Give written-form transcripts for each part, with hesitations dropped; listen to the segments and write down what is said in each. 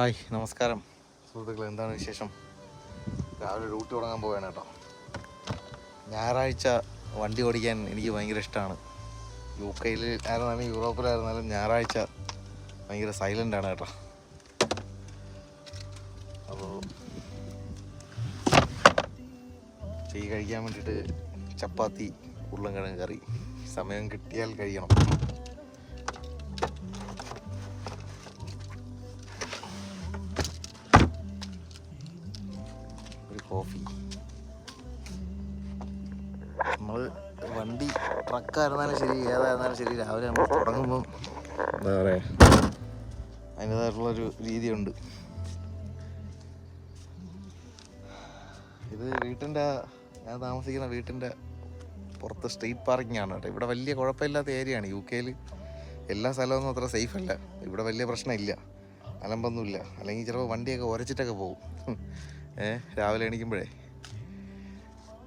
Hi, നമസ്കാരം സുഹൃത്തുക്കളെ. എന്താണ് വിശേഷം? രാവിലെ ഡ്യൂട്ടി തുടങ്ങാൻ പോവുകയാണ് കേട്ടോ. ഞായറാഴ്ച വണ്ടി ഓടിക്കാൻ എനിക്ക് ഭയങ്കര ഇഷ്ടമാണ്. UK ആയിരുന്നാലും യൂറോപ്പിലായിരുന്നാലും ഞായറാഴ്ച ഭയങ്കര സൈലൻ്റാണ് കേട്ടോ. അപ്പോൾ ടീ കഴിക്കാൻ വേണ്ടിയിട്ട് ചപ്പാത്തി ഉരുളൻകിഴങ്ങ് കറി സമയം കിട്ടിയാൽ കഴിയണം. ഒരു കോഫി. നമ്മൾ വണ്ടി ട്രക്കായിരുന്നാലും ശരി, ഏതായിരുന്നാലും ശരി, രാവിലെ നമ്മൾ തുടങ്ങുമ്പം എന്താ പറയുക, അതിൻ്റേതായിട്ടുള്ളൊരു രീതിയുണ്ട്. ഇത് ഞാൻ താമസിക്കുന്ന വീട്ടിൻ്റെ പുറത്ത് സ്ട്രീറ്റ് പാർക്കിംഗ് ആണ് കേട്ടോ. ഇവിടെ വലിയ കുഴപ്പമില്ലാത്ത ഏരിയയാണ്. UK എല്ലാ സ്ഥലമൊന്നും അത്ര സേഫ് അല്ല. ഇവിടെ വലിയ പ്രശ്നമില്ല, അലമ്പൊന്നുമില്ല. അല്ലെങ്കിൽ ചിലപ്പോൾ വണ്ടിയൊക്കെ ഉരച്ചിട്ടൊക്കെ പോകും. രാവിലെ എണീക്കുമ്പോഴേ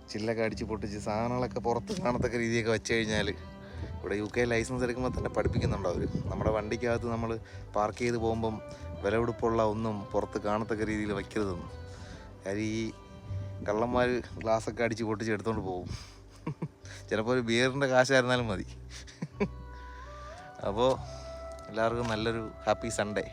ചില്ലൊക്കെ അടിച്ച് പൊട്ടിച്ച് സാധനങ്ങളൊക്കെ പുറത്ത് കാണത്തക്ക രീതിയൊക്കെ വെച്ച് കഴിഞ്ഞാൽ, ഇവിടെ UK ലൈസൻസ് എടുക്കുമ്പോൾ തന്നെ പഠിപ്പിക്കുന്നുണ്ട് അവർ. നമ്മുടെ വണ്ടിക്കകത്ത് നമ്മൾ പാർക്ക് ചെയ്ത് പോകുമ്പം വിലപിടിപ്പുള്ള ഒന്നും പുറത്ത് കാണത്തക്ക രീതിയിൽ വയ്ക്കരുതെന്ന്. കാര്യം ഈ കള്ളന്മാർ ഗ്ലാസ്സൊക്കെ അടിച്ച് പൊട്ടിച്ച് എടുത്തുകൊണ്ട് പോകും. ചിലപ്പോൾ ഒരു ബിയറിൻ്റെ കാശായിരുന്നാലും മതി. അപ്പോൾ എല്ലാവർക്കും നല്ലൊരു ഹാപ്പി സൺഡേ.